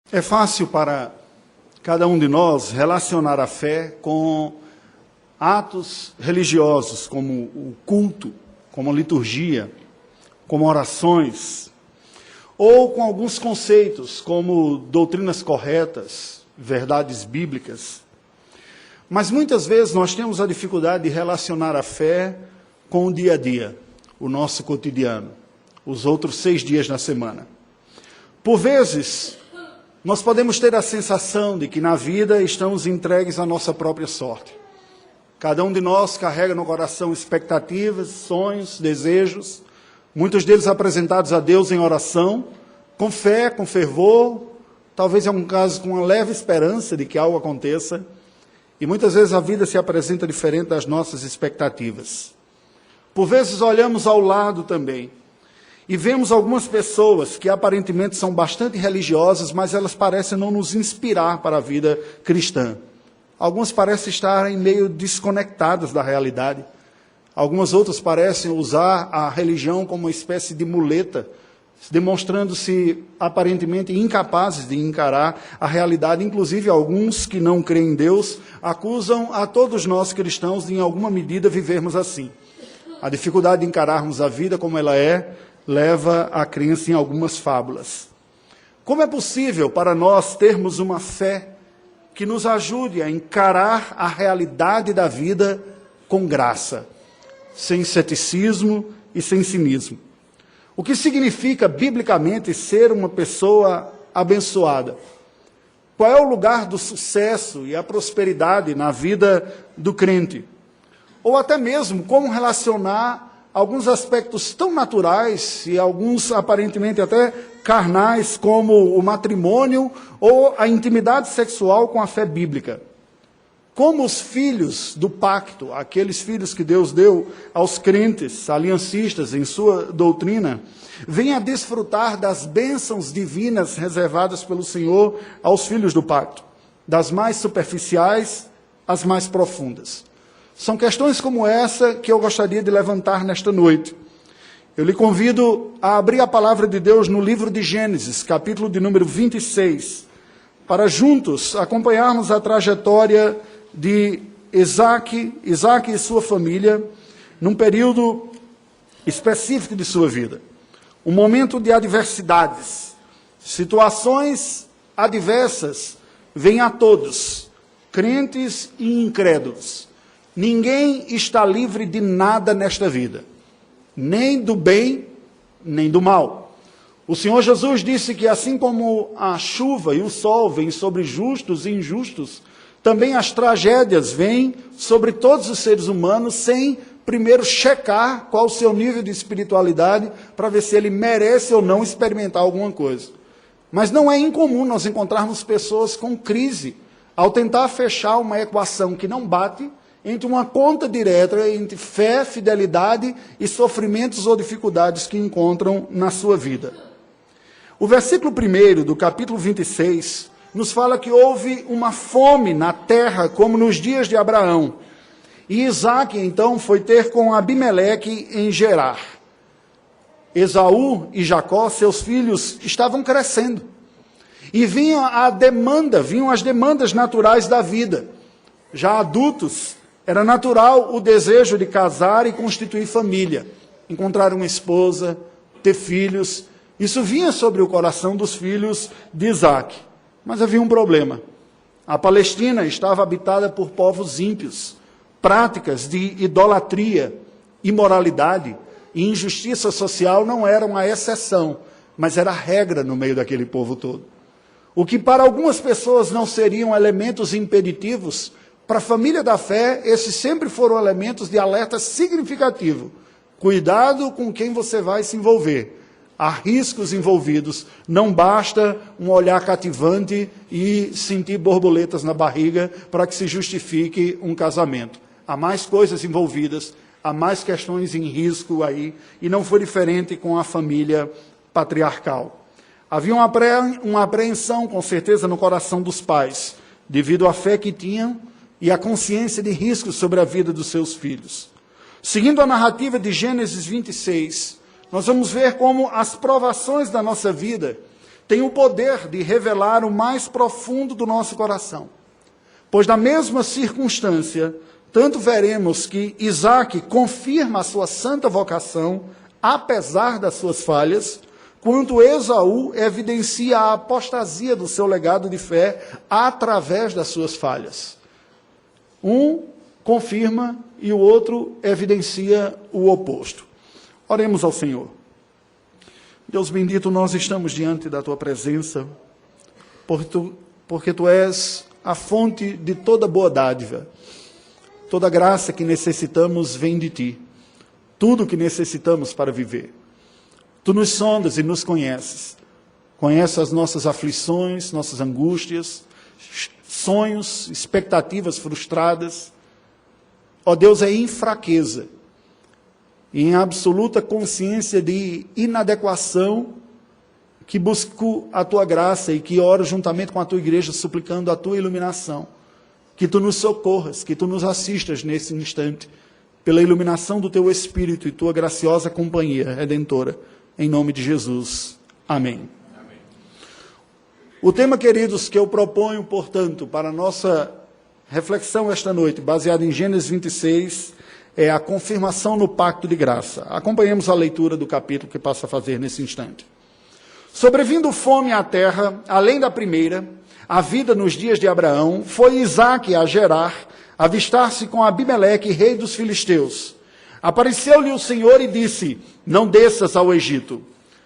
É fácil para cada um de nós relacionar a fé com atos religiosos, como o culto, como a liturgia, como orações, ou com alguns conceitos, como doutrinas corretas, verdades bíblicas. Mas muitas vezes nós temos a dificuldade de relacionar a fé com o dia a dia, o nosso cotidiano, os outros 6 dias na semana. Por vezes, nós podemos ter a sensação de que na vida estamos entregues à nossa própria sorte. Cada um de nós carrega no coração expectativas, sonhos, desejos, muitos deles apresentados a Deus em oração, com fé, com fervor, talvez em algum caso com uma leve esperança de que algo aconteça, e muitas vezes a vida se apresenta diferente das nossas expectativas. Por vezes olhamos ao lado também, e vemos algumas pessoas que aparentemente são bastante religiosas, mas elas parecem não nos inspirar para a vida cristã. Algumas parecem estarem meio desconectadas da realidade. Algumas outras parecem usar a religião como uma espécie de muleta, demonstrando-se aparentemente incapazes de encarar a realidade. Inclusive, alguns que não creem em Deus acusam a todos nós cristãos de, em alguma medida, vivermos assim. A dificuldade de encararmos a vida como ela é, leva à crença em algumas fábulas. Como é possível para nós termos uma fé que nos ajude a encarar a realidade da vida com graça, sem ceticismo e sem cinismo? O que significa, biblicamente, ser uma pessoa abençoada? Qual é o lugar do sucesso e a prosperidade na vida do crente? Ou até mesmo como relacionar alguns aspectos tão naturais e alguns aparentemente até carnais, como o matrimônio ou a intimidade sexual com a fé bíblica. Como os filhos do pacto, aqueles filhos que Deus deu aos crentes, aliancistas em sua doutrina, vêm a desfrutar das bênçãos divinas reservadas pelo Senhor aos filhos do pacto, das mais superficiais às mais profundas. São questões como essa que eu gostaria de levantar nesta noite. Eu lhe convido a abrir a palavra de Deus no livro de Gênesis, capítulo de número 26, para juntos acompanharmos a trajetória de Isaac e sua família, num período específico de sua vida. Um momento de adversidades, situações adversas vêm a todos, crentes e incrédulos. Ninguém está livre de nada nesta vida, nem do bem, nem do mal. O Senhor Jesus disse que assim como a chuva e o sol vêm sobre justos e injustos, também as tragédias vêm sobre todos os seres humanos, sem primeiro checar qual o seu nível de espiritualidade, para ver se ele merece ou não experimentar alguma coisa. Mas não é incomum nós encontrarmos pessoas com crise, ao tentar fechar uma equação que não bate, entre uma conta direta entre fé, fidelidade e sofrimentos ou dificuldades que encontram na sua vida. O versículo 1 do capítulo 26 nos fala que houve uma fome na terra, como nos dias de Abraão. E Isaac, então, foi ter com Abimeleque em Gerar. Esaú e Jacó, seus filhos, estavam crescendo. E vinham as demandas naturais da vida. Já adultos, era natural o desejo de casar e constituir família, encontrar uma esposa, ter filhos. Isso vinha sobre o coração dos filhos de Isaac. Mas havia um problema. A Palestina estava habitada por povos ímpios. Práticas de idolatria, imoralidade e injustiça social não eram a exceção, mas era a regra no meio daquele povo todo. O que para algumas pessoas não seriam elementos impeditivos, para a família da fé, esses sempre foram elementos de alerta significativo. Cuidado com quem você vai se envolver. Há riscos envolvidos. Não basta um olhar cativante e sentir borboletas na barriga para que se justifique um casamento. Há mais coisas envolvidas, há mais questões em risco aí, e não foi diferente com a família patriarcal. Havia uma apreensão, com certeza, no coração dos pais, devido à fé que tinham, e a consciência de riscos sobre a vida dos seus filhos. Seguindo a narrativa de Gênesis 26, nós vamos ver como as provações da nossa vida tem o poder de revelar o mais profundo do nosso coração. Pois na mesma circunstância, tanto veremos que Isaque confirma a sua santa vocação, apesar das suas falhas, quanto Esaú evidencia a apostasia do seu legado de fé através das suas falhas. Um confirma e o outro evidencia o oposto. Oremos ao Senhor. Deus bendito, nós estamos diante da Tua presença, porque Tu és a fonte de toda boa dádiva. Toda graça que necessitamos vem de Ti. Tudo que necessitamos para viver. Tu nos sondas e nos conheces. Conheces as nossas aflições, nossas angústias, sonhos, expectativas frustradas. Ó Deus, é em fraqueza, em absoluta consciência de inadequação, que busco a Tua graça e que oro juntamente com a Tua igreja, suplicando a Tua iluminação. Que Tu nos socorras, que Tu nos assistas nesse instante, pela iluminação do Teu Espírito e Tua graciosa companhia redentora. Em nome de Jesus. Amém. Amém. O tema, queridos, que eu proponho, portanto, para a nossa reflexão esta noite, baseado em Gênesis 26, é a confirmação no pacto de graça. Acompanhemos a leitura do capítulo que passo a fazer nesse instante. Sobrevindo fome à terra, além da primeira, a vida nos dias de Abraão, foi Isaque a Gerar, avistar-se com Abimeleque, rei dos filisteus. Apareceu-lhe o Senhor e disse: não desças ao Egito.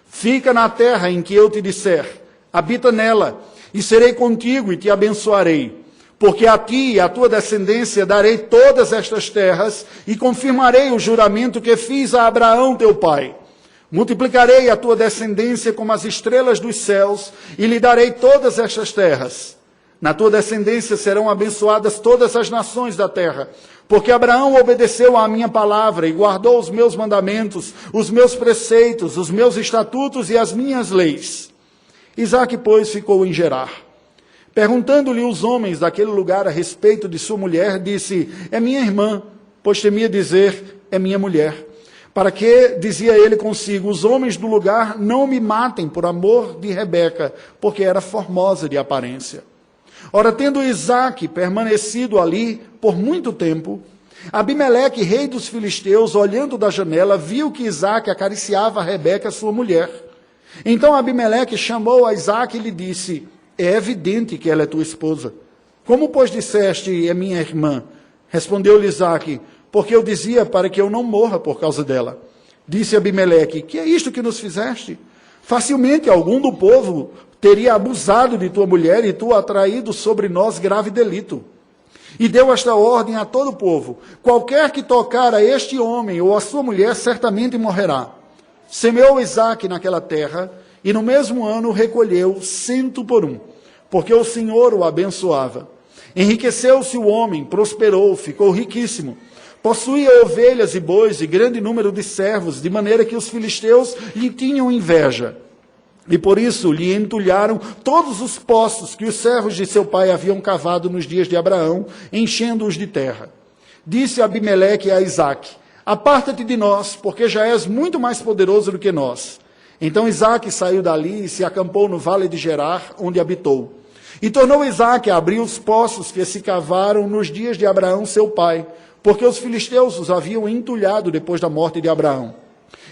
Fica na terra em que eu te disser. Habita nela, e serei contigo e te abençoarei. Porque a ti e à tua descendência darei todas estas terras e confirmarei o juramento que fiz a Abraão teu pai. Multiplicarei a tua descendência como as estrelas dos céus e lhe darei todas estas terras. Na tua descendência serão abençoadas todas as nações da terra, porque Abraão obedeceu à minha palavra e guardou os meus mandamentos, os meus preceitos, os meus estatutos e as minhas leis. Isaque, pois, ficou em Gerar. Perguntando-lhe os homens daquele lugar a respeito de sua mulher, disse: é minha irmã, pois temia dizer: é minha mulher. Para que, dizia ele consigo, os homens do lugar não me matem por amor de Rebeca, porque era formosa de aparência. Ora, tendo Isaque permanecido ali por muito tempo, Abimeleque, rei dos filisteus, olhando da janela, viu que Isaque acariciava Rebeca, sua mulher. Então Abimeleque chamou a Isaque e lhe disse: é evidente que ela é tua esposa. Como, pois, disseste: é minha irmã? Respondeu-lhe Isaque: porque eu dizia para que eu não morra por causa dela. Disse Abimeleque: que é isto que nos fizeste? Facilmente algum do povo teria abusado de tua mulher e tu atraído sobre nós grave delito. E deu esta ordem a todo o povo: qualquer que tocar a este homem ou a sua mulher certamente morrerá. Semeou Isaque naquela terra, e no mesmo ano recolheu 100 por 1, porque o Senhor o abençoava. Enriqueceu-se o homem, prosperou, ficou riquíssimo. Possuía ovelhas e bois e grande número de servos, de maneira que os filisteus lhe tinham inveja. E por isso lhe entulharam todos os poços que os servos de seu pai haviam cavado nos dias de Abraão, enchendo-os de terra. Disse Abimeleque a Isaque: aparta-te de nós, porque já és muito mais poderoso do que nós. Então Isaque saiu dali e se acampou no vale de Gerar, onde habitou. E tornou Isaque a abrir os poços que se cavaram nos dias de Abraão seu pai, porque os filisteus os haviam entulhado depois da morte de Abraão.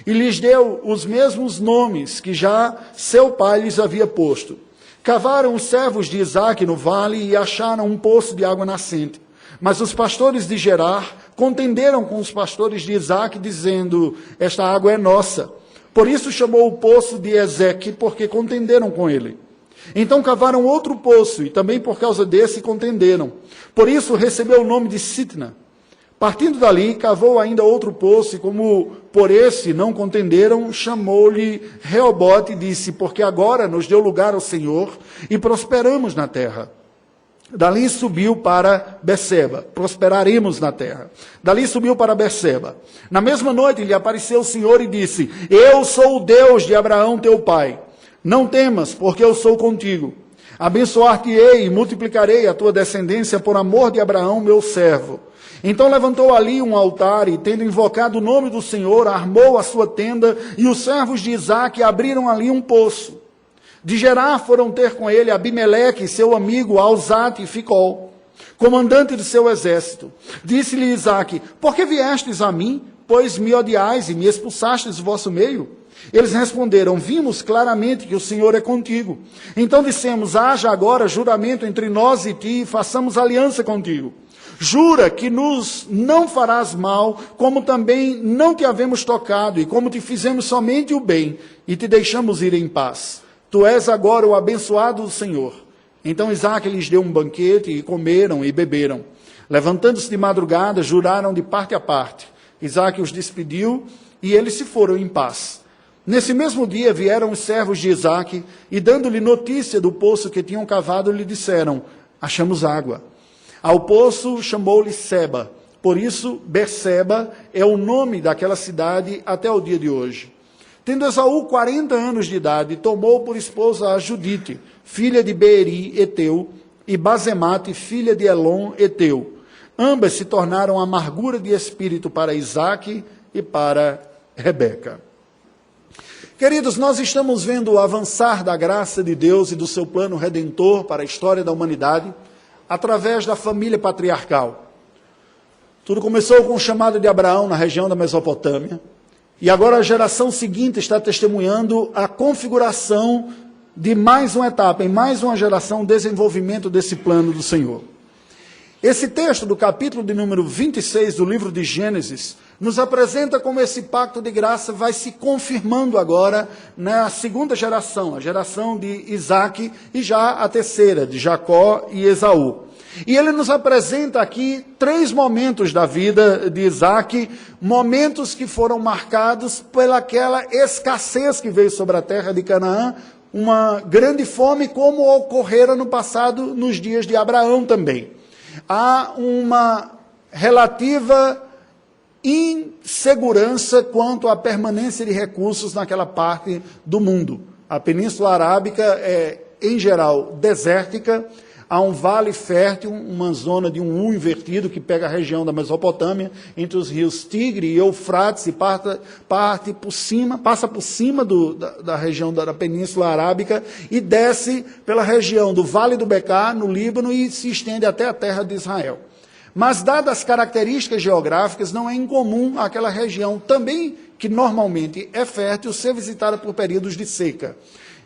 E lhes deu os mesmos nomes que já seu pai lhes havia posto. Cavaram os servos de Isaque no vale e acharam um poço de água nascente. Mas os pastores de Gerar contenderam com os pastores de Isaque, dizendo: esta água é nossa. Por isso chamou o poço de Ezeque, porque contenderam com ele. Então cavaram outro poço, e também por causa desse contenderam. Por isso recebeu o nome de Sitna. Partindo dali, cavou ainda outro poço, e como por esse não contenderam, chamou-lhe Reobote e disse: porque agora nos deu lugar o Senhor, e prosperamos na terra. Dali subiu para Berseba, prosperaremos na terra. Dali subiu para Berseba. Na mesma noite lhe apareceu o Senhor e disse: eu sou o Deus de Abraão teu pai. Não temas, porque eu sou contigo. Abençoar-te-ei e multiplicarei a tua descendência por amor de Abraão meu servo. Então levantou ali um altar e, tendo invocado o nome do Senhor, armou a sua tenda, e os servos de Isaque abriram ali um poço. De Gerar foram ter com ele Abimeleque, seu amigo Alzate e Ficol, comandante de seu exército. Disse-lhe Isaque: por que viestes a mim, pois me odiais e me expulsastes do vosso meio? Eles responderam: vimos claramente que o Senhor é contigo. Então dissemos: haja agora juramento entre nós e ti, e façamos aliança contigo. Jura que nos não farás mal, como também não te havemos tocado, e como te fizemos somente o bem, e te deixamos ir em paz. Tu és agora o abençoado do Senhor. Então Isaque lhes deu um banquete, e comeram e beberam. Levantando-se de madrugada, juraram de parte a parte. Isaque os despediu, e eles se foram em paz. Nesse mesmo dia vieram os servos de Isaque, e dando-lhe notícia do poço que tinham cavado, lhe disseram: achamos água. Ao poço chamou-lhe Seba. Por isso, Berseba é o nome daquela cidade até o dia de hoje. Tendo Esaú 40 anos de idade, tomou por esposa a Judite, filha de Beeri, Eteu, e Basemate, filha de Elon, Eteu. Ambas se tornaram amargura de espírito para Isaque e para Rebeca. Queridos, nós estamos vendo o avançar da graça de Deus e do seu plano redentor para a história da humanidade, através da família patriarcal. Tudo começou com o chamado de Abraão na região da Mesopotâmia, e agora a geração seguinte está testemunhando a configuração de mais uma etapa, em mais uma geração, o desenvolvimento desse plano do Senhor. Esse texto do capítulo de número 26 do livro de Gênesis nos apresenta como esse pacto de graça vai se confirmando agora na segunda geração, a geração de Isaque, e já a terceira, de Jacó e Esaú. E ele nos apresenta aqui 3 momentos da vida de Isaque, momentos que foram marcados pelaquela escassez que veio sobre a terra de Canaã, uma grande fome, como ocorrera no passado, nos dias de Abraão também. Há uma relativa insegurança quanto à permanência de recursos naquela parte do mundo. A Península Arábica é, em geral, desértica, há um vale fértil, uma zona de um U invertido que pega a região da Mesopotâmia, entre os rios Tigre e Eufrates, e passa por cima da região da Península Arábica e desce pela região do Vale do Becar, no Líbano, e se estende até a terra de Israel. Mas, dadas as características geográficas, não é incomum aquela região, também que normalmente é fértil, ser visitada por períodos de seca.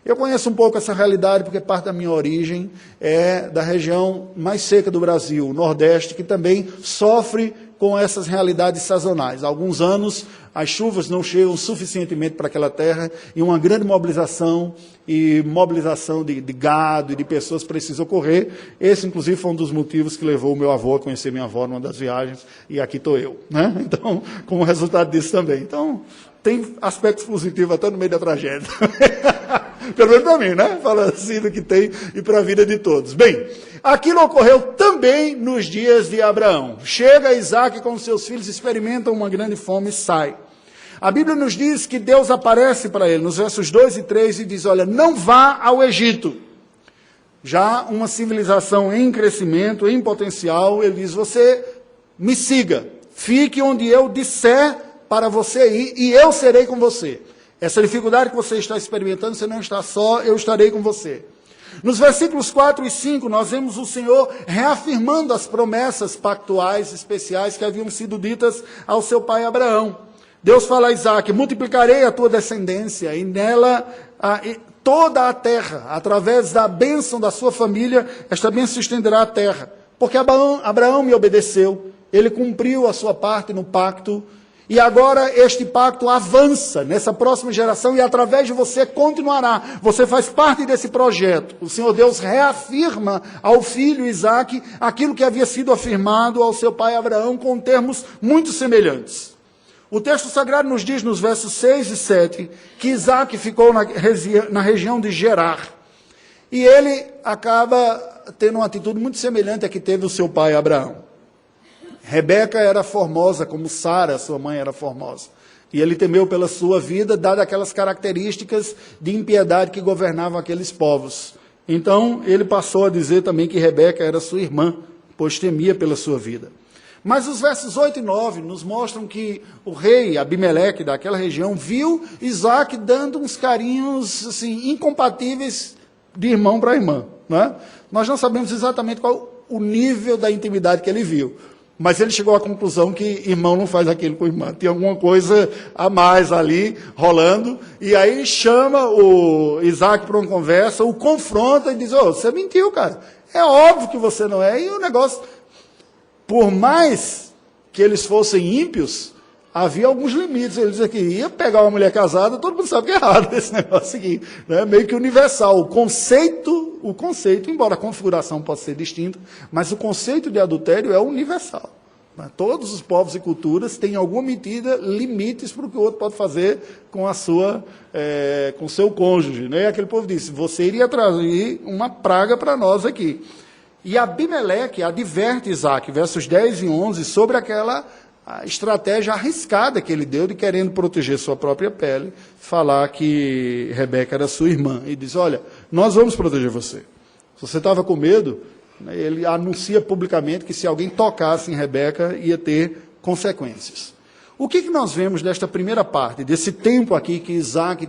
Eu conheço um pouco essa realidade, porque parte da minha origem é da região mais seca do Brasil, o Nordeste, que também sofre com essas realidades sazonais. Há alguns anos, as chuvas não chegam suficientemente para aquela terra, e uma grande mobilização de gado e de pessoas precisa ocorrer. Esse, inclusive, foi um dos motivos que levou o meu avô a conhecer minha avó numa das viagens, e aqui estou eu, né? Então, como resultado disso também. Então, tem aspectos positivos até no meio da tragédia. Pelo menos para mim, né? Fala assim do que tem e para a vida de todos. Bem, aquilo ocorreu também nos dias de Abraão. Chega Isaque com seus filhos, experimentam uma grande fome e sai. A Bíblia nos diz que Deus aparece para ele, nos versos 2 e 3, e diz: olha, não vá ao Egito. Já uma civilização em crescimento, em potencial, ele diz: você me siga, fique onde eu disser para você ir, e eu serei com você. Essa dificuldade que você está experimentando, você não está só, eu estarei com você. Nos versículos 4 e 5, nós vemos o Senhor reafirmando as promessas pactuais especiais que haviam sido ditas ao seu pai Abraão. Deus fala a Isaque: multiplicarei a tua descendência, e nela toda a terra, através da bênção da sua família, esta bênção se estenderá à terra. Porque Abraão me obedeceu, ele cumpriu a sua parte no pacto, e agora este pacto avança nessa próxima geração, e através de você continuará. Você faz parte desse projeto. O Senhor Deus reafirma ao filho Isaque aquilo que havia sido afirmado ao seu pai Abraão, com termos muito semelhantes. O texto sagrado nos diz, nos versos 6 e 7, que Isaque ficou na região de Gerar. E ele acaba tendo uma atitude muito semelhante à que teve o seu pai Abraão. Rebeca era formosa, como Sara, sua mãe, era formosa. E ele temeu pela sua vida, dadas aquelas características de impiedade que governavam aqueles povos. Então, ele passou a dizer também que Rebeca era sua irmã, pois temia pela sua vida. Mas os versos 8 e 9 nos mostram que o rei Abimeleque daquela região viu Isaac dando uns carinhos assim, incompatíveis de irmão para irmã. Né? Nós não sabemos exatamente qual o nível da intimidade que ele viu. Mas ele chegou à conclusão que irmão não faz aquilo com irmã. Tem alguma coisa a mais ali rolando. E aí chama o Isaac para uma conversa, o confronta e diz, você mentiu, cara. É óbvio que você não é. E o negócio, por mais que eles fossem ímpios, havia alguns limites. Ele dizia que ia pegar uma mulher casada, todo mundo sabe que é errado esse negócio aqui. Né? Meio que universal. O conceito, embora a configuração possa ser distinta, mas o conceito de adultério é universal. Né? Todos os povos e culturas têm, em alguma medida, limites para o que o outro pode fazer com com o seu cônjuge. Né? E aquele povo disse, você iria trazer uma praga para nós aqui. E Abimeleque adverte Isaac, versos 10 e 11, sobre aquela estratégia arriscada que ele deu de querendo proteger sua própria pele, falar que Rebeca era sua irmã. E diz, olha, nós vamos proteger você. Se você estava com medo, ele anuncia publicamente que se alguém tocasse em Rebeca, ia ter consequências. O que nós vemos desta primeira parte, desse tempo aqui que Isaac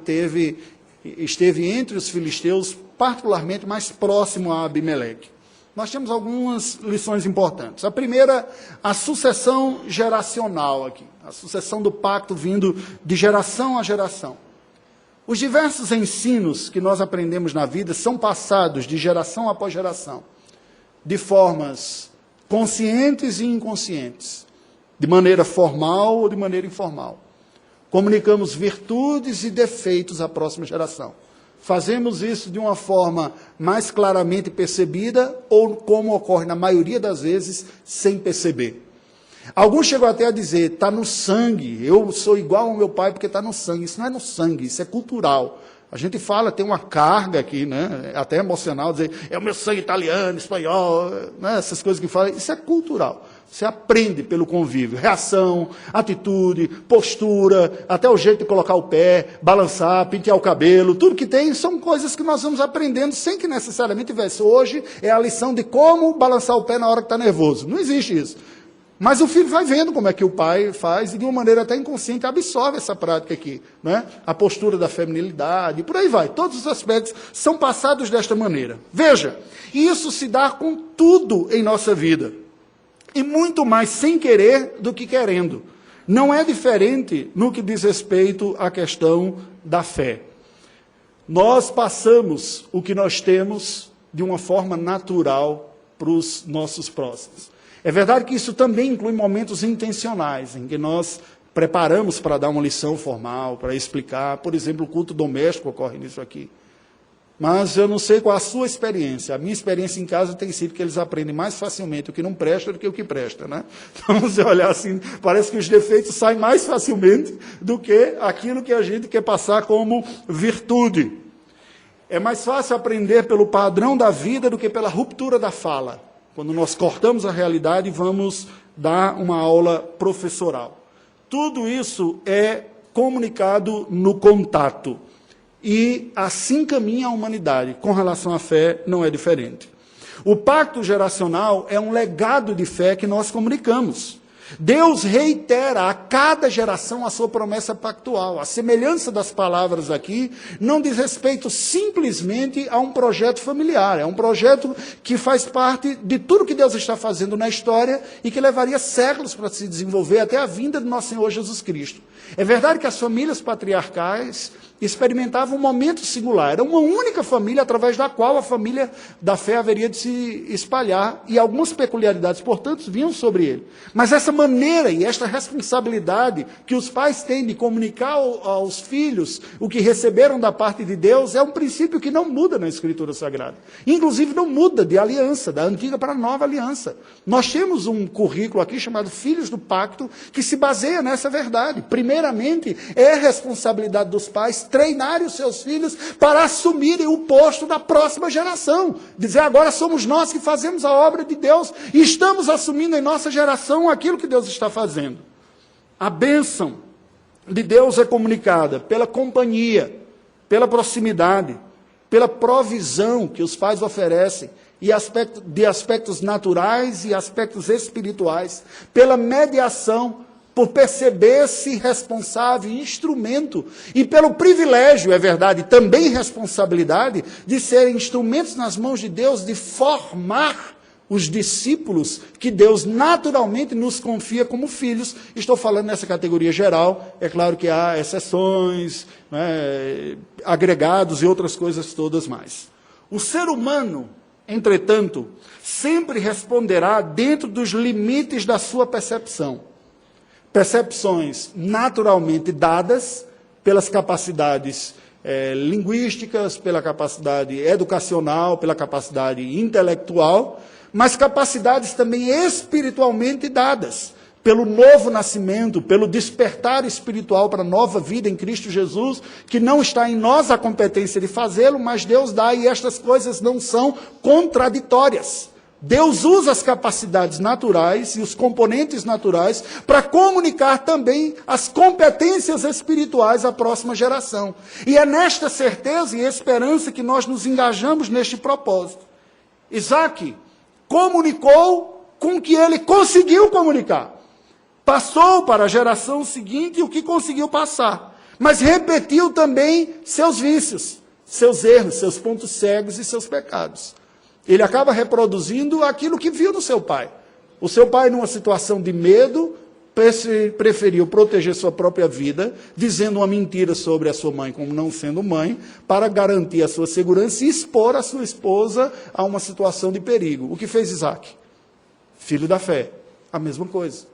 esteve entre os filisteus, particularmente mais próximo a Abimeleque? Nós temos algumas lições importantes. A primeira, a sucessão geracional aqui. A sucessão do pacto vindo de geração a geração. Os diversos ensinos que nós aprendemos na vida são passados de geração após geração, de formas conscientes e inconscientes, de maneira formal ou de maneira informal. Comunicamos virtudes e defeitos à próxima geração. Fazemos isso de uma forma mais claramente percebida ou, como ocorre na maioria das vezes, sem perceber. Alguns chegam até a dizer, está no sangue, eu sou igual ao meu pai porque está no sangue. Isso não é no sangue, isso é cultural. A gente fala, tem uma carga aqui, né, até emocional, dizer, é o meu sangue italiano, espanhol, né, essas coisas que falam, isso é cultural. Você aprende pelo convívio, reação, atitude, postura, até o jeito de colocar o pé, balançar, pentear o cabelo, tudo que tem são coisas que nós vamos aprendendo sem que necessariamente tivesse. Hoje é a lição de como balançar o pé na hora que está nervoso. Não existe isso. Mas o filho vai vendo como é que o pai faz e de uma maneira até inconsciente absorve essa prática aqui. Né? A postura da feminilidade, por aí vai. Todos os aspectos são passados desta maneira. Veja, isso se dá com tudo em nossa vida. E muito mais sem querer do que querendo. Não é diferente no que diz respeito à questão da fé. Nós passamos o que nós temos de uma forma natural para os nossos próximos. É verdade que isso também inclui momentos intencionais, em que nós preparamos para dar uma lição formal, para explicar. Por exemplo, o culto doméstico ocorre nisso aqui. Mas eu não sei qual a sua experiência. A minha experiência em casa tem sido que eles aprendem mais facilmente o que não presta do que o que presta. Né? Então, você olhar assim, parece que os defeitos saem mais facilmente do que aquilo que a gente quer passar como virtude. É mais fácil aprender pelo padrão da vida do que pela ruptura da fala. Quando nós cortamos a realidade e vamos dar uma aula professoral. Tudo isso é comunicado no contato. E assim caminha a humanidade. Com relação à fé, não é diferente. O pacto geracional é um legado de fé que nós comunicamos. Deus reitera a cada geração a sua promessa pactual. A semelhança das palavras aqui não diz respeito simplesmente a um projeto familiar. É um projeto que faz parte de tudo que Deus está fazendo na história e que levaria séculos para se desenvolver até a vinda do nosso Senhor Jesus Cristo. É verdade que as famílias patriarcais experimentavam um momento singular. Era uma única família através da qual a família da fé haveria de se espalhar e algumas peculiaridades, portanto, vinham sobre ele. Mas essa maneira e esta responsabilidade que os pais têm de comunicar aos filhos o que receberam da parte de Deus é um princípio que não muda na Escritura Sagrada. Inclusive não muda de aliança, da antiga para a nova aliança. Nós temos um currículo aqui chamado Filhos do Pacto que se baseia nessa verdade. Primeiramente, é responsabilidade dos pais treinarem os seus filhos para assumirem o posto da próxima geração. Dizer, agora somos nós que fazemos a obra de Deus e estamos assumindo em nossa geração aquilo que Deus está fazendo. A bênção de Deus é comunicada pela companhia, pela proximidade, pela provisão que os pais oferecem e de aspectos naturais e aspectos espirituais, pela mediação, por perceber-se responsável, instrumento, e pelo privilégio, é verdade, também responsabilidade, de serem instrumentos nas mãos de Deus, de formar os discípulos que Deus naturalmente nos confia como filhos. Estou falando nessa categoria geral, é claro que há exceções, né, agregados e outras coisas todas mais. O ser humano, entretanto, sempre responderá dentro dos limites da sua percepção. Percepções naturalmente dadas pelas capacidades linguísticas, pela capacidade educacional, pela capacidade intelectual, mas capacidades também espiritualmente dadas, pelo novo nascimento, pelo despertar espiritual para a nova vida em Cristo Jesus, que não está em nós a competência de fazê-lo, mas Deus dá, e estas coisas não são contraditórias. Deus usa as capacidades naturais e os componentes naturais para comunicar também as competências espirituais à próxima geração. E é nesta certeza e esperança que nós nos engajamos neste propósito. Isaac comunicou com o que ele conseguiu comunicar. Passou para a geração seguinte o que conseguiu passar. Mas repetiu também seus vícios, seus erros, seus pontos cegos e seus pecados. Ele acaba reproduzindo aquilo que viu no seu pai. O seu pai, numa situação de medo, preferiu proteger sua própria vida, dizendo uma mentira sobre a sua mãe como não sendo mãe, para garantir a sua segurança e expor a sua esposa a uma situação de perigo. O que fez Isaac? Filho da fé. A mesma coisa.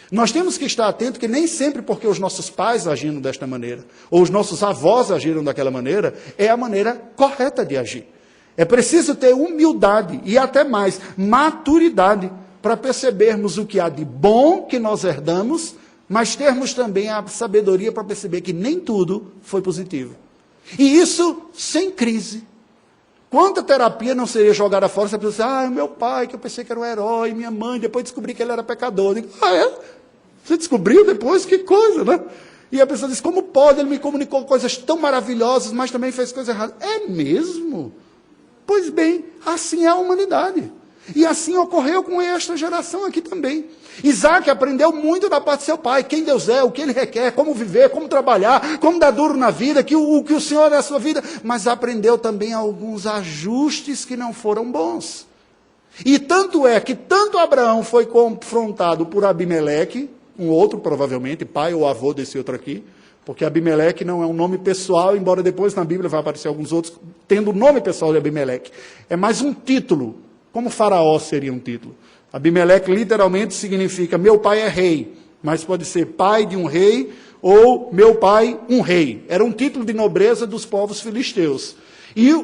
Nós temos que estar atentos que nem sempre porque os nossos pais agiram desta maneira, ou os nossos avós agiram daquela maneira, é a maneira correta de agir. É preciso ter humildade e até mais, maturidade, para percebermos o que há de bom que nós herdamos, mas termos também a sabedoria para perceber que nem tudo foi positivo. E isso sem crise. Quanta terapia não seria jogada fora se a pessoa disse, meu pai, que eu pensei que era um herói, minha mãe, depois descobri que ele era pecador. Eu digo, é? Você descobriu depois? Que coisa, né? E a pessoa diz, como pode? Ele me comunicou coisas tão maravilhosas, mas também fez coisas erradas. É mesmo? Pois bem, assim é a humanidade. E assim ocorreu com esta geração aqui também. Isaac aprendeu muito da parte do seu pai, quem Deus é, o que ele requer, como viver, como trabalhar, como dar duro na vida, o que o Senhor é a sua vida, mas aprendeu também alguns ajustes que não foram bons. E tanto é que tanto Abraão foi confrontado por Abimeleque, um outro provavelmente, pai ou avô desse outro aqui, porque Abimeleque não é um nome pessoal, embora depois na Bíblia vai aparecer alguns outros tendo o nome pessoal de Abimeleque. É mais um título, como Faraó seria um título. Abimeleque literalmente significa meu pai é rei, mas pode ser pai de um rei ou meu pai um rei. Era um título de nobreza dos povos filisteus. E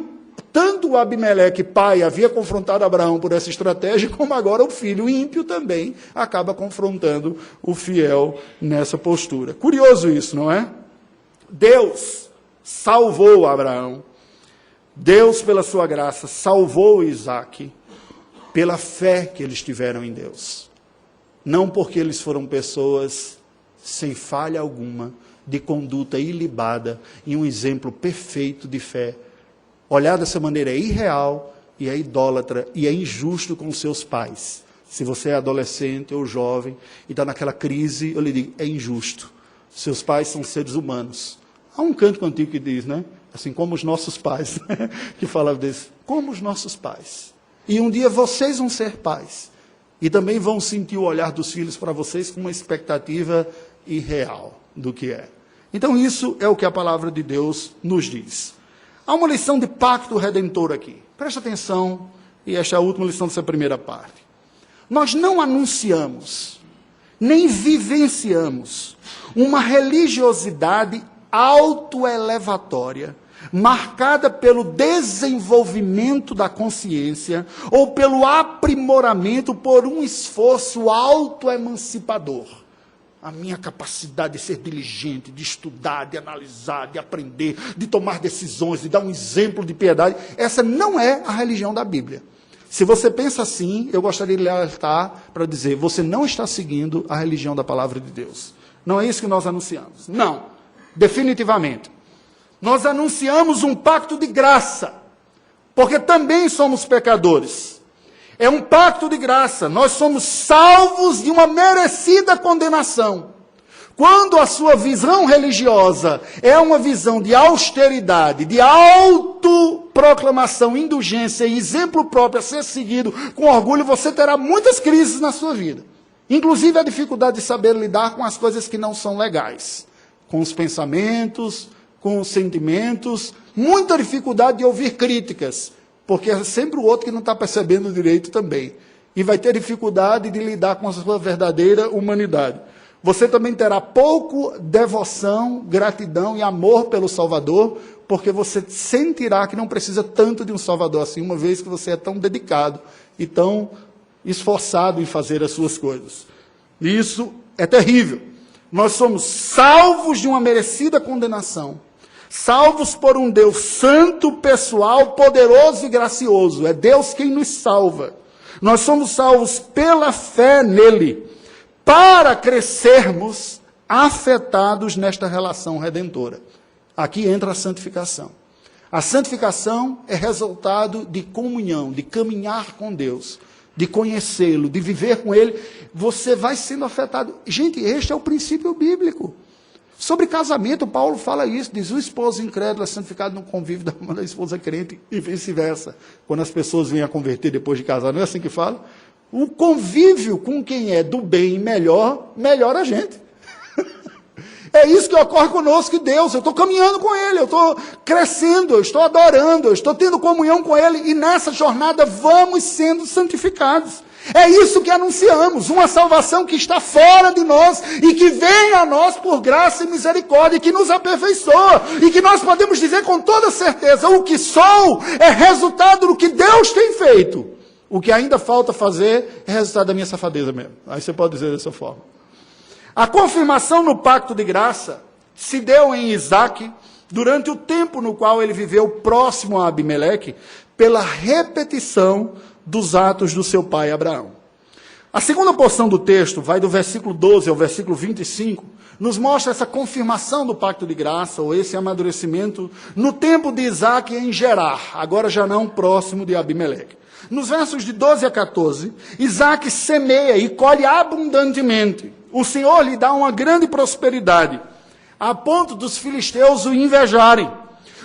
tanto o Abimeleque, pai, havia confrontado Abraão por essa estratégia, como agora o filho ímpio também acaba confrontando o fiel nessa postura. Curioso isso, não é? Deus salvou Abraão. Deus, pela sua graça, salvou Isaac pela fé que eles tiveram em Deus. Não porque eles foram pessoas sem falha alguma, de conduta ilibada e um exemplo perfeito de fé. Olhar dessa maneira é irreal, e é idólatra, e é injusto com seus pais. Se você é adolescente ou jovem, e está naquela crise, eu lhe digo, é injusto. Seus pais são seres humanos. Há um cântico antigo que diz, né? Assim como os nossos pais, que falava disso. Como os nossos pais. E um dia vocês vão ser pais. E também vão sentir o olhar dos filhos para vocês com uma expectativa irreal do que é. Então isso é o que a palavra de Deus nos diz. Há uma lição de pacto redentor aqui. Presta atenção, e esta é a última lição dessa primeira parte. Nós não anunciamos, nem vivenciamos uma religiosidade autoelevatória, marcada pelo desenvolvimento da consciência ou pelo aprimoramento por um esforço autoemancipador. A minha capacidade de ser diligente, de estudar, de analisar, de aprender, de tomar decisões, de dar um exemplo de piedade, essa não é a religião da Bíblia. Se você pensa assim, eu gostaria de lhe alertar para dizer, você não está seguindo a religião da palavra de Deus. Não é isso que nós anunciamos. Não, definitivamente. Nós anunciamos um pacto de graça. porque também somos pecadores. É um pacto de graça, nós somos salvos de uma merecida condenação. Quando a sua visão religiosa é uma visão de austeridade, de autoproclamação, indulgência e exemplo próprio a ser seguido com orgulho, você terá muitas crises na sua vida. Inclusive a dificuldade de saber lidar com as coisas que não são legais. Com os pensamentos, com os sentimentos, muita dificuldade de ouvir críticas, porque é sempre o outro que não está percebendo direito também. E vai ter dificuldade de lidar com a sua verdadeira humanidade. Você também terá pouco devoção, gratidão e amor pelo Salvador, porque você sentirá que não precisa tanto de um Salvador assim, uma vez que você é tão dedicado e tão esforçado em fazer as suas coisas. E isso é terrível. Nós somos salvos de uma merecida condenação, salvos por um Deus santo, pessoal, poderoso e gracioso. É Deus quem nos salva. Nós somos salvos pela fé nele, para crescermos afetados nesta relação redentora. Aqui entra a santificação. A santificação é resultado de comunhão, de caminhar com Deus, de conhecê-lo, de viver com ele. Você vai sendo afetado. Gente, este é o princípio bíblico. Sobre casamento, Paulo fala isso, diz: o esposo incrédulo é santificado no convívio da esposa crente e vice-versa. Quando as pessoas vêm a converter depois de casar, não é assim que fala? O convívio com quem é do bem e melhora a gente. É isso que ocorre conosco e Deus. Eu estou caminhando com Ele, eu estou crescendo, eu estou adorando, eu estou tendo comunhão com Ele, e nessa jornada vamos sendo santificados. É isso que anunciamos, uma salvação que está fora de nós e que vem a nós por graça e misericórdia, e que nos aperfeiçoa, e que nós podemos dizer com toda certeza: o que sou é resultado do que Deus tem feito. O que ainda falta fazer é resultado da minha safadeza mesmo. Aí você pode dizer dessa forma. A confirmação no pacto de graça se deu em Isaque durante o tempo no qual ele viveu próximo a Abimeleque, pela repetição dos atos do seu pai Abraão. A segunda porção do texto, vai do versículo 12 ao versículo 25, nos mostra essa confirmação do pacto de graça, ou esse amadurecimento, no tempo de Isaque em Gerar, agora já não próximo de Abimeleque. Nos versos de 12 a 14, Isaque semeia e colhe abundantemente. O Senhor lhe dá uma grande prosperidade, a ponto dos filisteus o invejarem.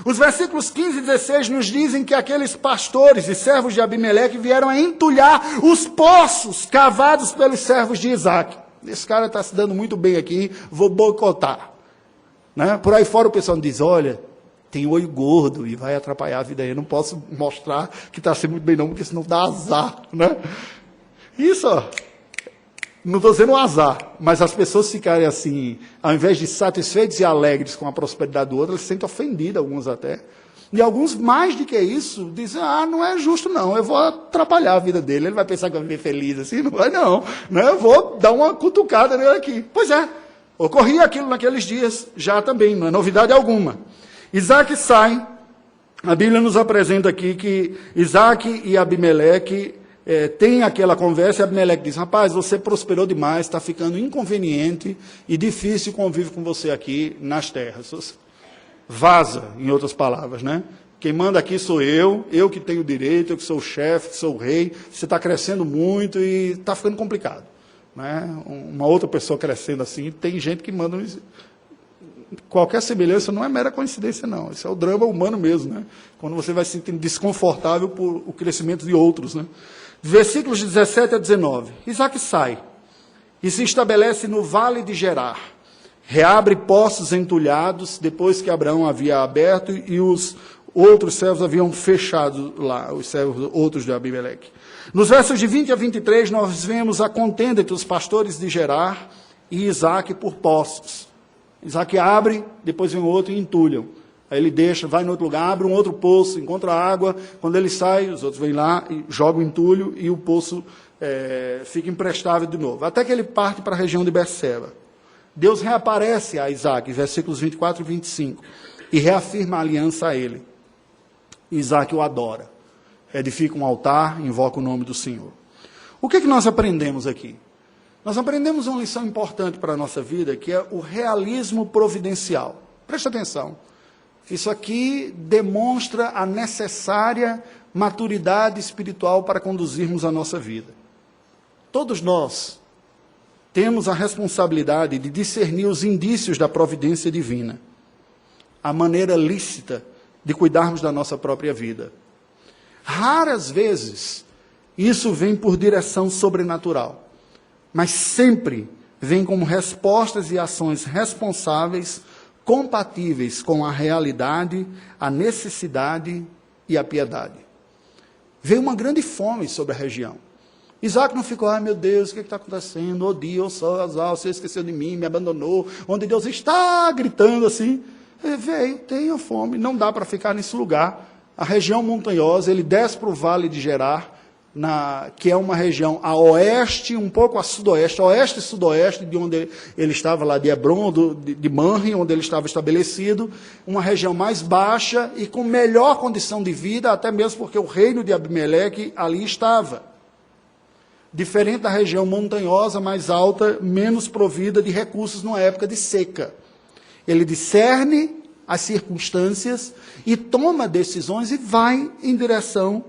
Os versículos 15 e 16 nos dizem que aqueles pastores e servos de Abimeleque vieram a entulhar os poços cavados pelos servos de Isaque. Esse cara está se dando muito bem aqui, vou boicotar. Né? Por aí fora o pessoal diz: olha, tem olho gordo e vai atrapalhar a vida aí. Eu não posso mostrar que está sendo muito bem não, porque senão dá azar. Né? Isso, ó. Não estou dizendo um azar, mas as pessoas ficarem assim, ao invés de satisfeitos e alegres com a prosperidade do outro, elas se sentem ofendidas, alguns até. E alguns, mais do que isso, dizem: não é justo não, eu vou atrapalhar a vida dele, ele vai pensar que vai viver feliz assim, não vai não, né? Eu vou dar uma cutucada nele aqui. Pois é, ocorria aquilo naqueles dias, já também, não é novidade alguma. Isaque sai, a Bíblia nos apresenta aqui que Isaque e Abimeleque tem aquela conversa, e Abimeleque diz: rapaz, você prosperou demais, está ficando inconveniente e difícil conviver com você aqui nas terras. Vaza, em outras palavras, né? Quem manda aqui sou eu que tenho direito, eu que sou o chefe, que sou o rei, você está crescendo muito e está ficando complicado. Né? Uma outra pessoa crescendo assim, tem gente que manda... Qualquer semelhança não é mera coincidência, não. Isso é o drama humano mesmo, né? Quando você vai se sentindo desconfortável por o crescimento de outros, né? Versículos 17 a 19. Isaque sai e se estabelece no vale de Gerar. Reabre poços entulhados, depois que Abraão havia aberto e os outros servos haviam fechado lá, os servos outros de Abimeleque. Nos versos de 20 a 23, nós vemos a contenda entre os pastores de Gerar e Isaque por poços. Isaque abre, depois vem outro e entulham. Aí ele deixa, vai no outro lugar, abre um outro poço, encontra água. Quando ele sai, os outros vêm lá e jogam o entulho e o poço fica imprestável de novo. Até que ele parte para a região de Berseba. Deus reaparece a Isaque, versículos 24 e 25, e reafirma a aliança a ele. Isaque o adora. Edifica um altar, invoca o nome do Senhor. O que nós aprendemos aqui? Nós aprendemos uma lição importante para a nossa vida, que é o realismo providencial. Preste atenção. Isso aqui demonstra a necessária maturidade espiritual para conduzirmos a nossa vida. Todos nós temos a responsabilidade de discernir os indícios da providência divina, a maneira lícita de cuidarmos da nossa própria vida. Raras vezes isso vem por direção sobrenatural, mas sempre vem como respostas e ações responsáveis, compatíveis com a realidade, a necessidade e a piedade. Veio uma grande fome sobre a região. Isaac não ficou, ai meu Deus, o que está acontecendo? Oh dia, oh sol, azar, você esqueceu de mim, me abandonou, onde Deus está gritando assim. Ele veio, tenha fome, não dá para ficar nesse lugar. A região montanhosa, ele desce para o vale de Gerar, que é uma região a oeste, um pouco a sudoeste, oeste e sudoeste de onde ele estava lá, de Hebron, de Manre, onde ele estava estabelecido, uma região mais baixa e com melhor condição de vida, até mesmo porque o reino de Abimeleque ali estava. Diferente da região montanhosa, mais alta, menos provida de recursos numa época de seca. Ele discerne as circunstâncias e toma decisões e vai em direção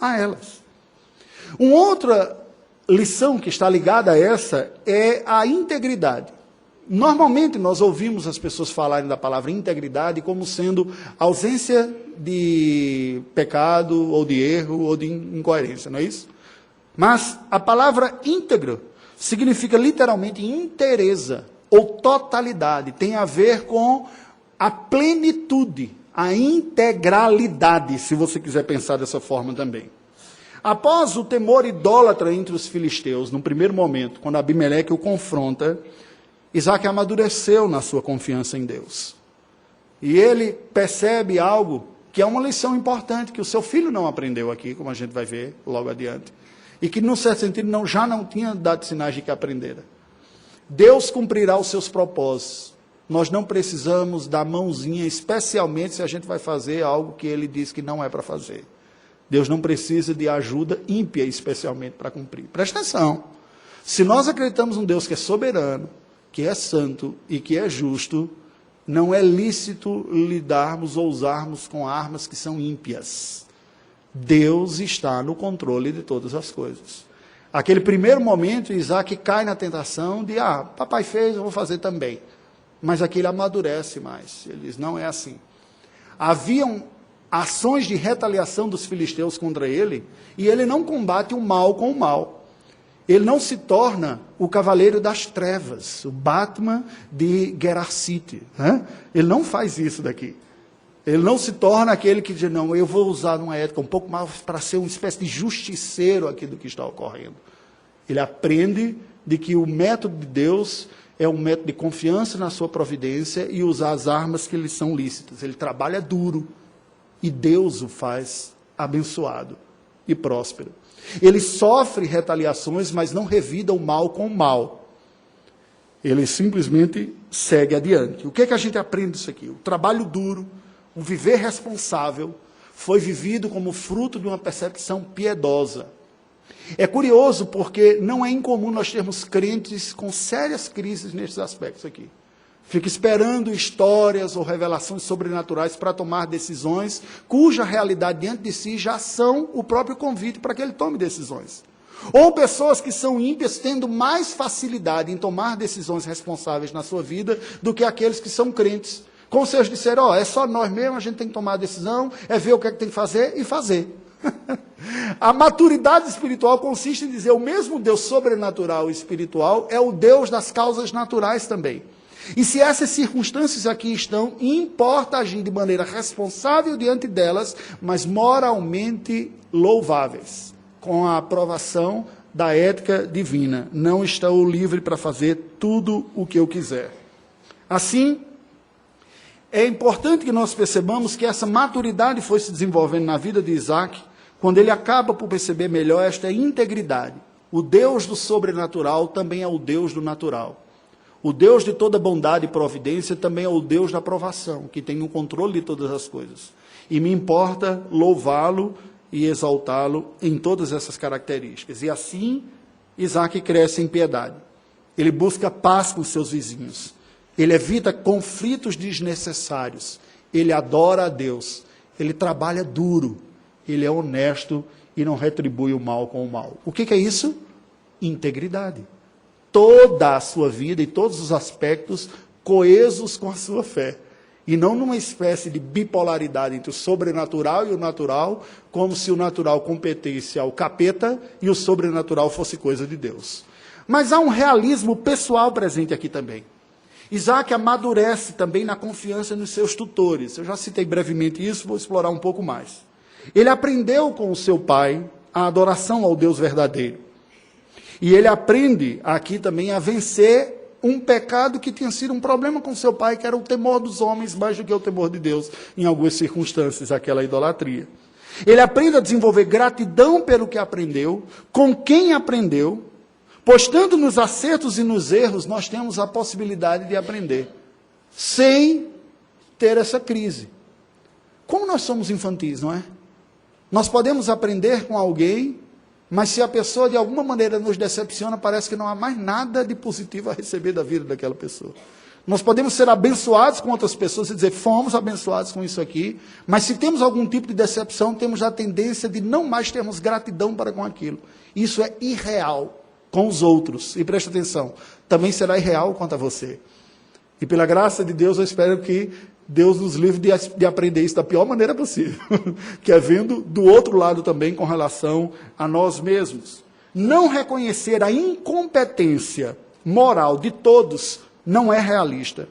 a elas. Uma outra lição que está ligada a essa é a integridade. Normalmente nós ouvimos as pessoas falarem da palavra integridade como sendo ausência de pecado, ou de erro, ou de incoerência, não é isso? Mas a palavra íntegro significa literalmente inteireza, ou totalidade. Tem a ver com a plenitude, a integralidade, se você quiser pensar dessa forma também. Após o temor idólatra entre os filisteus, no primeiro momento, quando Abimeleque o confronta, Isaac amadureceu na sua confiança em Deus. E ele percebe algo que é uma lição importante, que o seu filho não aprendeu aqui, como a gente vai ver logo adiante. E que, num certo sentido, já não tinha dado sinais de que aprendera. Deus cumprirá os seus propósitos. Nós não precisamos da mãozinha, especialmente se a gente vai fazer algo que ele diz que não é para fazer. Deus não precisa de ajuda ímpia, especialmente, para cumprir. Presta atenção. Se nós acreditamos num Deus que é soberano, que é santo e que é justo, não é lícito lidarmos ou usarmos com armas que são ímpias. Deus está no controle de todas as coisas. Aquele primeiro momento, Isaac cai na tentação de, papai fez, eu vou fazer também. Mas aqui ele amadurece mais. Ele diz, não é assim. Haviam ações de retaliação dos filisteus contra ele, e ele não combate o mal com o mal. Ele não se torna o cavaleiro das trevas, o Batman de Gerasite. Ele não faz isso daqui. Ele não se torna aquele que diz, não, eu vou usar uma ética um pouco mais para ser uma espécie de justiceiro aqui do que está ocorrendo. Ele aprende de que o método de Deus é um método de confiança na sua providência e usar as armas que lhe são lícitas. Ele trabalha duro e Deus o faz abençoado e próspero. Ele sofre retaliações, mas não revida o mal com o mal. Ele simplesmente segue adiante. O que é que a gente aprende disso aqui? O trabalho duro, o viver responsável, foi vivido como fruto de uma percepção piedosa. É curioso porque não é incomum nós termos crentes com sérias crises nesses aspectos aqui. Fica esperando histórias ou revelações sobrenaturais para tomar decisões, cuja realidade diante de si já são o próprio convite para que ele tome decisões. Ou pessoas que são ímpias tendo mais facilidade em tomar decisões responsáveis na sua vida do que aqueles que são crentes. Como se eles disseram, é só nós mesmos, a gente tem que tomar a decisão, é ver o que é que tem que fazer e fazer. A maturidade espiritual consiste em dizer, o mesmo Deus sobrenatural e espiritual é o Deus das causas naturais também. E se essas circunstâncias aqui estão, importa agir de maneira responsável diante delas, mas moralmente louváveis, com a aprovação da ética divina. Não estou livre para fazer tudo o que eu quiser. Assim, é importante que nós percebamos que essa maturidade foi se desenvolvendo na vida de Isaac, quando ele acaba por perceber melhor esta integridade. O Deus do sobrenatural também é o Deus do natural. O Deus de toda bondade e providência também é o Deus da aprovação, que tem o controle de todas as coisas. E me importa louvá-lo e exaltá-lo em todas essas características. E assim, Isaac cresce em piedade. Ele busca paz com seus vizinhos. Ele evita conflitos desnecessários. Ele adora a Deus. Ele trabalha duro. ele é honesto e não retribui o mal com o mal. O que é isso? Integridade. Toda a sua vida e todos os aspectos coesos com a sua fé. E não numa espécie de bipolaridade entre o sobrenatural e o natural, como se o natural competisse ao capeta e o sobrenatural fosse coisa de Deus. Mas há um realismo pessoal presente aqui também. Isaac amadurece também na confiança nos seus tutores. Eu já citei brevemente isso, vou explorar um pouco mais. Ele aprendeu com o seu pai a adoração ao Deus verdadeiro. E ele aprende aqui também a vencer um pecado que tinha sido um problema com seu pai, que era o temor dos homens mais do que o temor de Deus, em algumas circunstâncias, aquela idolatria. Ele aprende a desenvolver gratidão pelo que aprendeu, com quem aprendeu, pois tanto nos acertos e nos erros nós temos a possibilidade de aprender, sem ter essa crise. Como nós somos infantis, não é? Nós podemos aprender com alguém, mas se a pessoa de alguma maneira nos decepciona, parece que não há mais nada de positivo a receber da vida daquela pessoa. Nós podemos ser abençoados com outras pessoas e dizer, fomos abençoados com isso aqui, mas se temos algum tipo de decepção, temos a tendência de não mais termos gratidão para com aquilo. Isso é irreal com os outros. E preste atenção, também será irreal quanto a você. E pela graça de Deus, eu espero que Deus nos livre de aprender isso da pior maneira possível, que é vendo do outro lado também com relação a nós mesmos. Não reconhecer a incompetência moral de todos não é realista,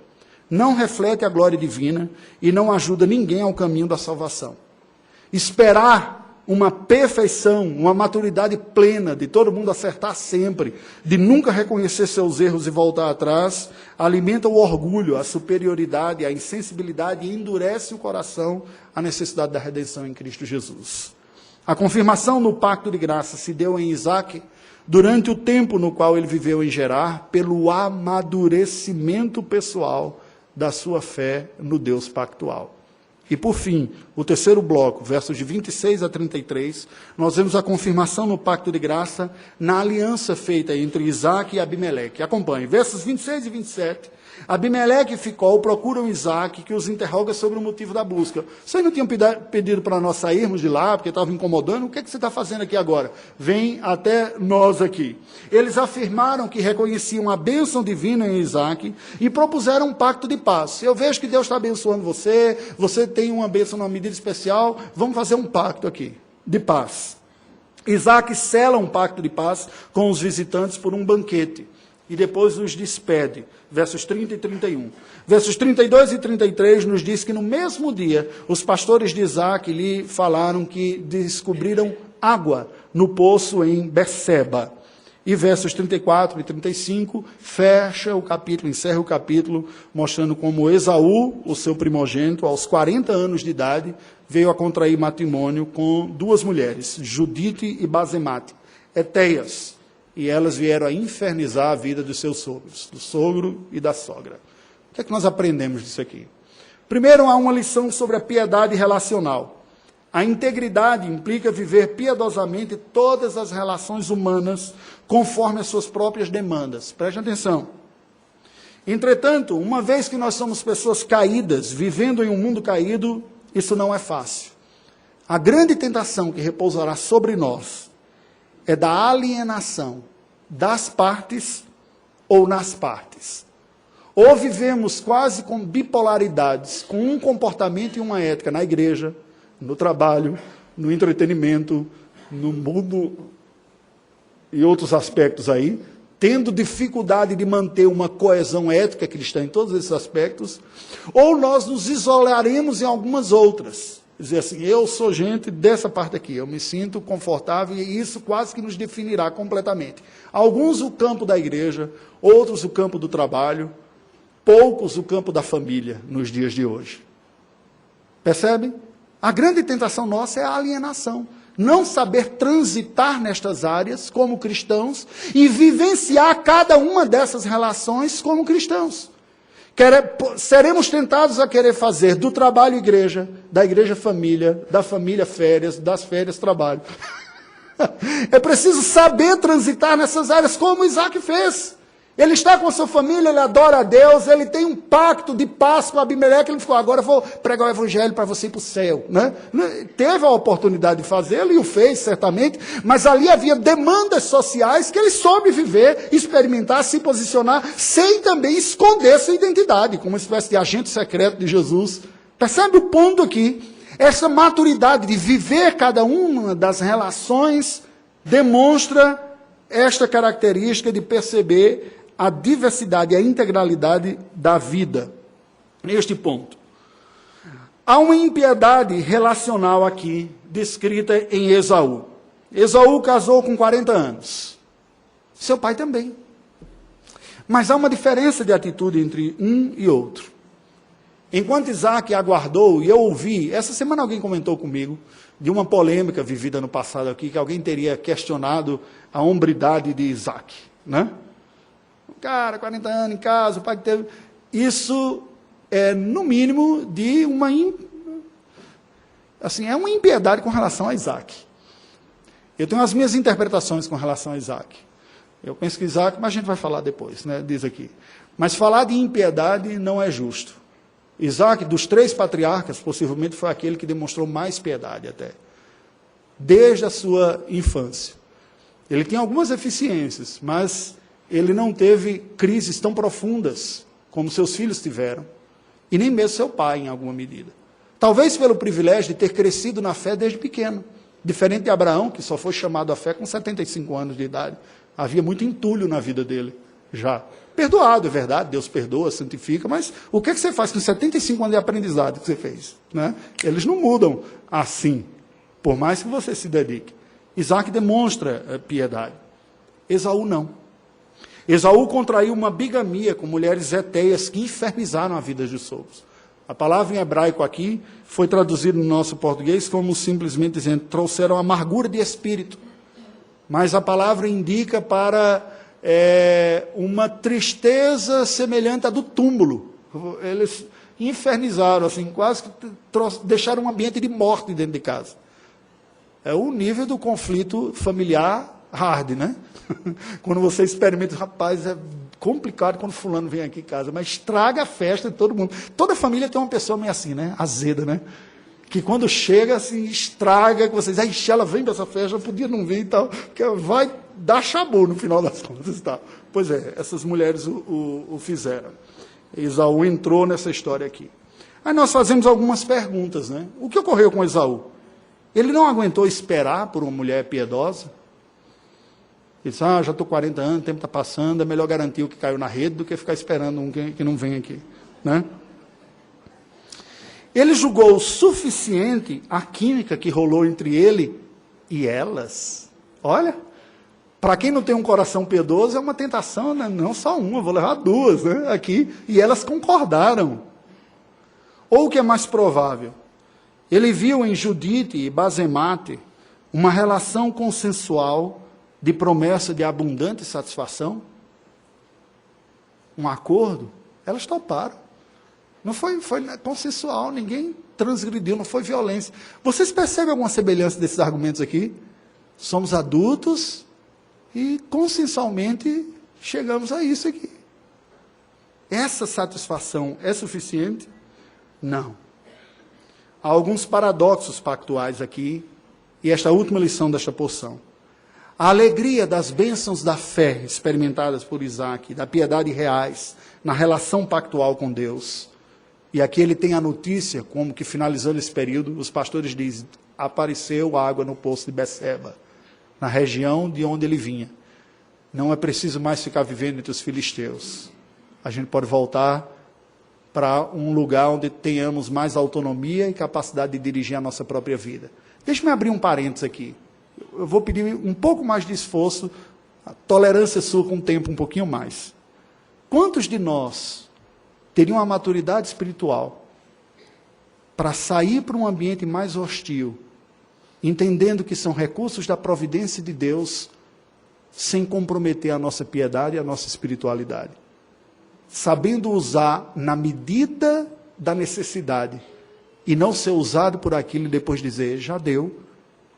não reflete a glória divina e não ajuda ninguém ao caminho da salvação. Esperar uma perfeição, uma maturidade plena, de todo mundo acertar sempre, de nunca reconhecer seus erros e voltar atrás, alimenta o orgulho, a superioridade, a insensibilidade e endurece o coração à necessidade da redenção em Cristo Jesus. A confirmação no pacto de graça se deu em Isaac durante o tempo no qual ele viveu em Gerar, pelo amadurecimento pessoal da sua fé no Deus pactual. E por fim, o terceiro bloco, versos de 26 a 33, nós vemos a confirmação no pacto de graça na aliança feita entre Isaac e Abimeleque. Acompanhe, versos 26 e 27. Abimeleque e Ficol procuram Isaac, que os interroga sobre o motivo da busca. Vocês não tinham pedido para nós sairmos de lá, porque estavam incomodando? O que é que você está fazendo aqui agora? Vem até nós aqui. Eles afirmaram que reconheciam a bênção divina em Isaac e propuseram um pacto de paz. Eu vejo que Deus está abençoando você, você tem uma bênção numa medida especial, vamos fazer um pacto aqui, de paz. Isaac sela um pacto de paz com os visitantes por um banquete. E depois os despede, versos 30 e 31. Versos 32 e 33 nos diz que no mesmo dia, os pastores de Isaac lhe falaram que descobriram água no poço em Berseba. E versos 34 e 35 fecha o capítulo, encerra o capítulo, mostrando como Esaú, o seu primogênito, aos 40 anos de idade, veio a contrair matrimônio com duas mulheres, Judite e Basemate, Eteias. E elas vieram a infernizar a vida dos seus sogros, do sogro e da sogra. O que é que nós aprendemos disso aqui? Primeiro, há uma lição sobre a piedade relacional. A integridade implica viver piedosamente todas as relações humanas conforme as suas próprias demandas. Preste atenção. Entretanto, uma vez que nós somos pessoas caídas, vivendo em um mundo caído, isso não é fácil. A grande tentação que repousará sobre nós é da alienação das partes ou nas partes. Ou vivemos quase com bipolaridades, com um comportamento e uma ética na igreja, no trabalho, no entretenimento, no mundo e outros aspectos aí, tendo dificuldade de manter uma coesão ética cristã em todos esses aspectos, ou nós nos isolaremos em algumas outras. Dizer assim, eu sou gente dessa parte aqui, eu me sinto confortável e isso quase que nos definirá completamente. Alguns o campo da igreja, outros o campo do trabalho, poucos o campo da família nos dias de hoje. Percebe? A grande tentação nossa é a alienação. Não saber transitar nestas áreas como cristãos e vivenciar cada uma dessas relações como cristãos. Seremos tentados a querer fazer do trabalho igreja, da igreja família, da família férias, das férias trabalho. É preciso saber transitar nessas áreas como Isaac fez. Ele está com a sua família, ele adora a Deus, ele tem um pacto de paz com Abimeleque, ele ficou, agora eu vou pregar o evangelho para você ir para o céu. Né? Teve a oportunidade de fazê-lo e o fez, certamente, mas ali havia demandas sociais que ele soube viver, experimentar, se posicionar, sem também esconder sua identidade, como uma espécie de agente secreto de Jesus. Percebe o ponto aqui? Essa maturidade de viver cada uma das relações demonstra esta característica de perceber a diversidade e a integralidade da vida. Neste ponto. Há uma impiedade relacional aqui, descrita em Esaú. Esaú casou com 40 anos. Seu pai também. Mas há uma diferença de atitude entre um e outro. Enquanto Isaac aguardou, e eu ouvi, essa semana alguém comentou comigo, de uma polêmica vivida no passado aqui, que alguém teria questionado a hombridade de Isaac, né? Cara, 40 anos em casa, o pai que teve... Isso é, no mínimo, de uma... Assim, é uma impiedade com relação a Isaac. Eu tenho as minhas interpretações com relação a Isaac. Eu penso que Isaac, mas a gente vai falar depois, né? Diz aqui. Mas falar de impiedade não é justo. Isaac, dos 3 patriarcas, possivelmente foi aquele que demonstrou mais piedade até. Desde a sua infância. Ele tinha algumas eficiências, mas ele não teve crises tão profundas como seus filhos tiveram, e nem mesmo seu pai, em alguma medida. Talvez pelo privilégio de ter crescido na fé desde pequeno, diferente de Abraão, que só foi chamado à fé com 75 anos de idade. Havia muito entulho na vida dele, já. Perdoado, é verdade, Deus perdoa, santifica, mas o que você faz com 75 anos de aprendizado que você fez? Né? Eles não mudam assim, por mais que você se dedique. Isaac demonstra piedade. Esaú não. Esaú contraiu uma bigamia com mulheres hetéias que infernizaram a vida de sogros. A palavra em hebraico aqui foi traduzida no nosso português como simplesmente dizendo, trouxeram amargura de espírito. Mas a palavra indica para uma tristeza semelhante à do túmulo. Eles infernizaram, assim, quase que deixaram um ambiente de morte dentro de casa. É o nível do conflito familiar hard, né? Quando você experimenta, rapaz, é complicado quando fulano vem aqui em casa, mas estraga a festa de todo mundo. Toda família tem uma pessoa meio assim, né? Azeda, né? Que quando chega, assim, estraga, que vocês, ixi, ela vem para essa festa, eu podia não vir e tal, porque vai dar chabu no final das contas e tal. Pois é, essas mulheres o fizeram. Esaú entrou nessa história aqui. Aí nós fazemos algumas perguntas, né? O que ocorreu com Esaú? Ele não aguentou esperar por uma mulher piedosa? Ele disse, já estou 40 anos, o tempo está passando, é melhor garantir o que caiu na rede do que ficar esperando um que não vem aqui, né? Ele julgou o suficiente a química que rolou entre ele e elas. Olha, para quem não tem um coração piedoso, é uma tentação, né? Não só uma, vou levar 2, né? Aqui, e elas concordaram. Ou o que é mais provável? Ele viu em Judite e Basemate uma relação consensual de promessa de abundante satisfação, um acordo, elas toparam. Não foi consensual, ninguém transgrediu, não foi violência. Vocês percebem alguma semelhança desses argumentos aqui? Somos adultos e consensualmente chegamos a isso aqui. Essa satisfação é suficiente? Não. Há alguns paradoxos pactuais aqui, e esta última lição desta porção. A alegria das bênçãos da fé experimentadas por Isaac, da piedade reais, na relação pactual com Deus. E aqui ele tem a notícia, como que finalizando esse período, os pastores dizem, apareceu água no poço de Beceba, na região de onde ele vinha. Não é preciso mais ficar vivendo entre os filisteus. A gente pode voltar para um lugar onde tenhamos mais autonomia e capacidade de dirigir a nossa própria vida. Deixa-me abrir um parênteses aqui. Eu vou pedir um pouco mais de esforço, a tolerância sua com o tempo um pouquinho mais. Quantos de nós teriam uma maturidade espiritual para sair para um ambiente mais hostil, entendendo que são recursos da providência de Deus, sem comprometer a nossa piedade e a nossa espiritualidade? Sabendo usar na medida da necessidade, e não ser usado por aquilo e depois dizer, já deu,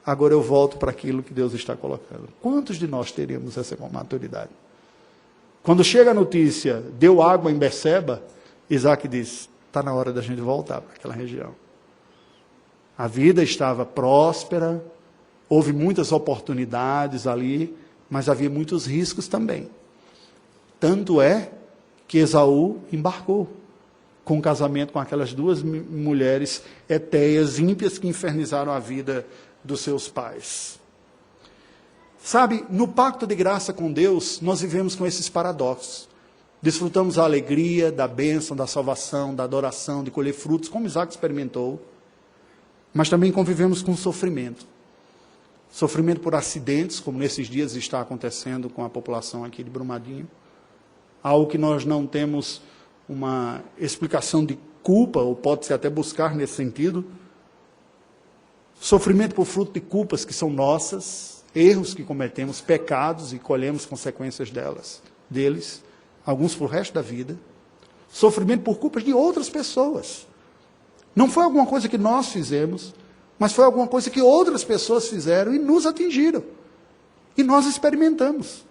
agora eu volto para aquilo que Deus está colocando. Quantos de nós teríamos essa maturidade? Quando chega a notícia, deu água em Berseba, Isaac diz, está na hora da gente voltar para aquela região. A vida estava próspera, houve muitas oportunidades ali, mas havia muitos riscos também. Tanto é que Esaú embarcou com um casamento com aquelas duas mulheres hetéias, ímpias, que infernizaram a vida dos seus pais. Sabe, no pacto de graça com Deus, nós vivemos com esses paradoxos. Desfrutamos a alegria, da bênção, da salvação, da adoração, de colher frutos, como Isaac experimentou. Mas também convivemos com sofrimento. Sofrimento por acidentes, como nesses dias está acontecendo com a população aqui de Brumadinho. Algo que nós não temos uma explicação de culpa, ou pode-se até buscar nesse sentido. Sofrimento por fruto de culpas que são nossas, erros que cometemos, pecados e colhemos consequências deles, alguns para o resto da vida. Sofrimento por culpas de outras pessoas. Não foi alguma coisa que nós fizemos, mas foi alguma coisa que outras pessoas fizeram e nos atingiram. E nós experimentamos.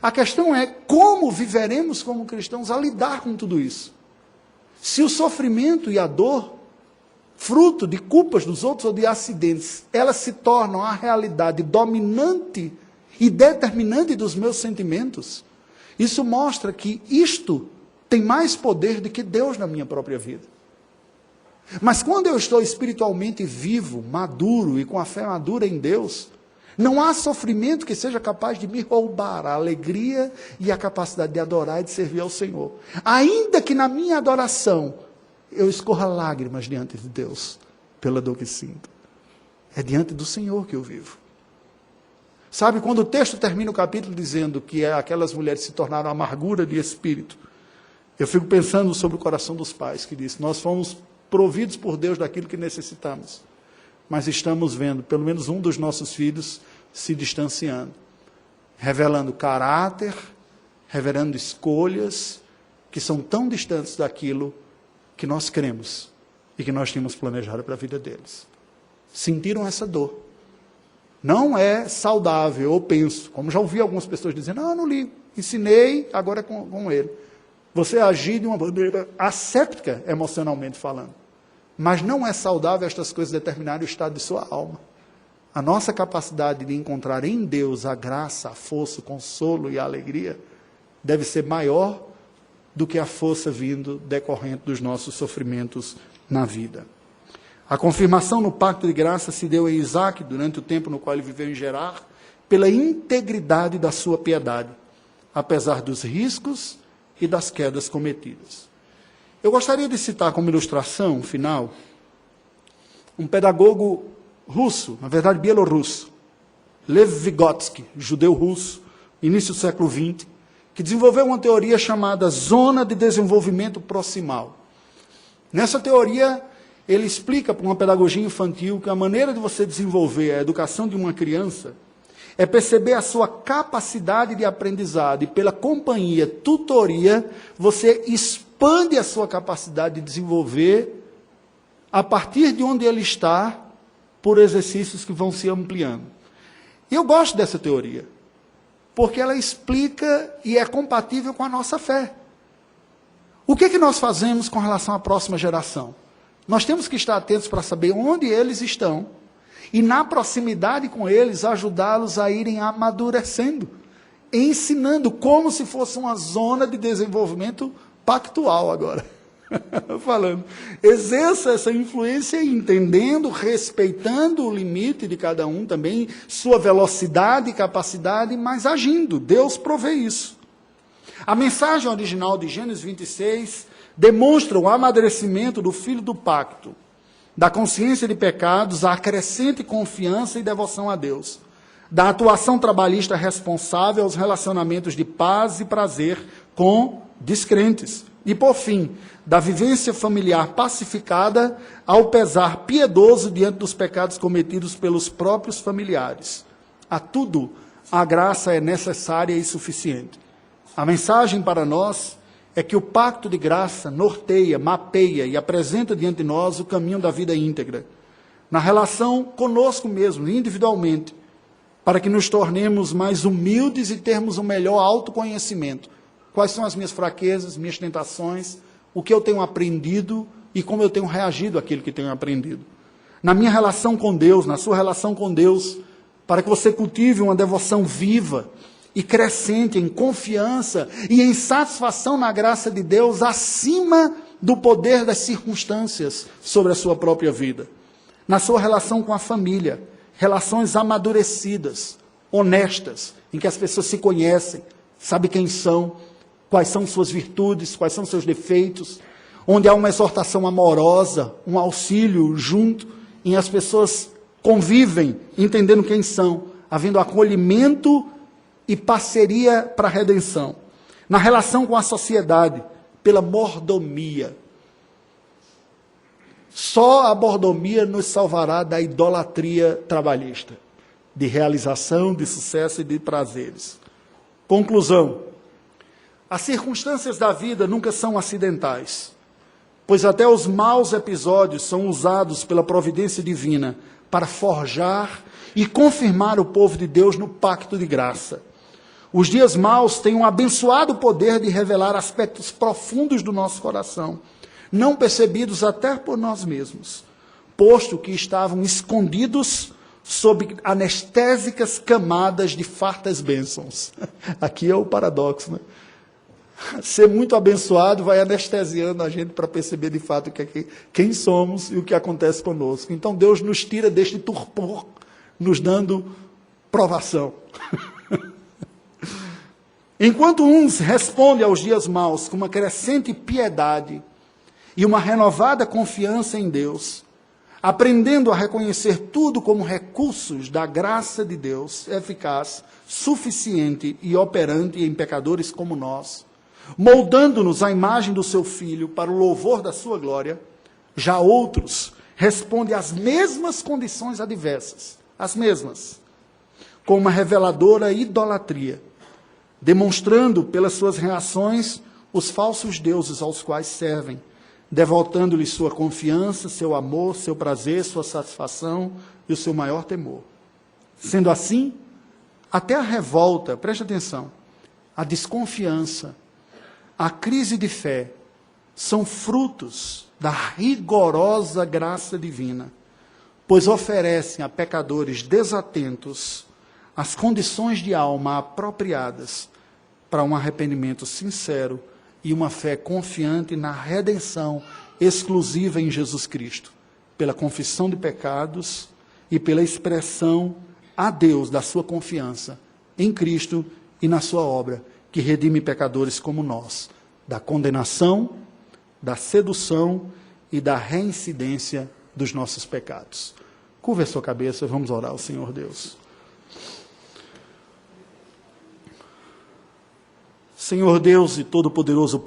A questão é como viveremos como cristãos a lidar com tudo isso. Se o sofrimento e a dor, fruto de culpas dos outros ou de acidentes, elas se tornam a realidade dominante e determinante dos meus sentimentos, isso mostra que isto tem mais poder do que Deus na minha própria vida. Mas quando eu estou espiritualmente vivo, maduro e com a fé madura em Deus, não há sofrimento que seja capaz de me roubar a alegria e a capacidade de adorar e de servir ao Senhor. Ainda que na minha adoração eu escorra lágrimas diante de Deus, pela dor que sinto. É diante do Senhor que eu vivo. Sabe, quando o texto termina o capítulo dizendo que aquelas mulheres se tornaram amargura de espírito, eu fico pensando sobre o coração dos pais, que diz, nós fomos providos por Deus daquilo que necessitamos, mas estamos vendo pelo menos um dos nossos filhos se distanciando, revelando caráter, revelando escolhas que são tão distantes daquilo que nós cremos e que nós tínhamos planejado para a vida deles. Sentiram essa dor. Não é saudável, eu penso, como já ouvi algumas pessoas dizendo, não, eu não ligo, ensinei, agora é com ele. Você agir de uma maneira asséptica, emocionalmente falando. Mas não é saudável estas coisas determinarem o estado de sua alma. A nossa capacidade de encontrar em Deus a graça, a força, o consolo e a alegria deve ser maior do que a força vindo decorrente dos nossos sofrimentos na vida. A confirmação no pacto de graça se deu em Isaac, durante o tempo no qual ele viveu em Gerar, pela integridade da sua piedade, apesar dos riscos e das quedas cometidas. Eu gostaria de citar como ilustração final um pedagogo russo, na verdade bielorrusso, Lev Vygotsky, judeu russo, início do século XX, que desenvolveu uma teoria chamada Zona de Desenvolvimento Proximal. Nessa teoria, ele explica para uma pedagogia infantil que a maneira de você desenvolver a educação de uma criança é perceber a sua capacidade de aprendizado e pela companhia, tutoria, você expande a sua capacidade de desenvolver a partir de onde ele está, por exercícios que vão se ampliando. E eu gosto dessa teoria, porque ela explica e é compatível com a nossa fé. O que nós fazemos com relação à próxima geração? Nós temos que estar atentos para saber onde eles estão e, na proximidade com eles, ajudá-los a irem amadurecendo, ensinando como se fosse uma zona de desenvolvimento pactual agora. Falando, exerça essa influência entendendo, respeitando o limite de cada um também, sua velocidade e capacidade, mas agindo. Deus provê isso. A mensagem original de Gênesis 26 demonstra o amadurecimento do filho do pacto, da consciência de pecados, à crescente confiança e devoção a Deus, da atuação trabalhista responsável aos relacionamentos de paz e prazer com descrentes. E, por fim, da vivência familiar pacificada ao pesar piedoso diante dos pecados cometidos pelos próprios familiares. A tudo, a graça é necessária e suficiente. A mensagem para nós é que o pacto de graça norteia, mapeia e apresenta diante de nós o caminho da vida íntegra, na relação conosco mesmo, individualmente, para que nos tornemos mais humildes e termos um melhor autoconhecimento, Quais são as minhas fraquezas, minhas tentações, o que eu tenho aprendido e como eu tenho reagido àquilo que tenho aprendido. Na minha relação com Deus, na sua relação com Deus, para que você cultive uma devoção viva e crescente em confiança e em satisfação na graça de Deus acima do poder das circunstâncias sobre a sua própria vida. Na sua relação com a família, relações amadurecidas, honestas, em que as pessoas se conhecem, sabem quem são, quais são suas virtudes, quais são seus defeitos, onde há uma exortação amorosa, um auxílio junto, em as pessoas convivem, entendendo quem são, havendo acolhimento e parceria para a redenção. Na relação com a sociedade, pela mordomia. Só a mordomia nos salvará da idolatria trabalhista, de realização, de sucesso e de prazeres. Conclusão. As circunstâncias da vida nunca são acidentais, pois até os maus episódios são usados pela providência divina para forjar e confirmar o povo de Deus no pacto de graça. Os dias maus têm um abençoado poder de revelar aspectos profundos do nosso coração, não percebidos até por nós mesmos, posto que estavam escondidos sob anestésicas camadas de fartas bênçãos. Aqui é o paradoxo, né? Ser muito abençoado vai anestesiando a gente para perceber de fato quem somos e o que acontece conosco. Então Deus nos tira deste torpor, nos dando provação. Enquanto uns respondem aos dias maus com uma crescente piedade e uma renovada confiança em Deus, aprendendo a reconhecer tudo como recursos da graça de Deus, eficaz, suficiente e operante em pecadores como nós, moldando-nos à imagem do seu Filho para o louvor da sua glória, já outros respondem às mesmas condições adversas, as mesmas, com uma reveladora idolatria, demonstrando pelas suas reações os falsos deuses aos quais servem, devotando-lhes sua confiança, seu amor, seu prazer, sua satisfação e o seu maior temor. Sendo assim, até a revolta, preste atenção, a desconfiança, a crise de fé, são frutos da rigorosa graça divina, pois oferecem a pecadores desatentos as condições de alma apropriadas para um arrependimento sincero e uma fé confiante na redenção exclusiva em Jesus Cristo, pela confissão de pecados e pela expressão a Deus da sua confiança em Cristo e na sua obra, que redime pecadores como nós, da condenação, da sedução e da reincidência dos nossos pecados. Curva a sua cabeça, vamos orar ao Senhor Deus. Senhor Deus e Todo-Poderoso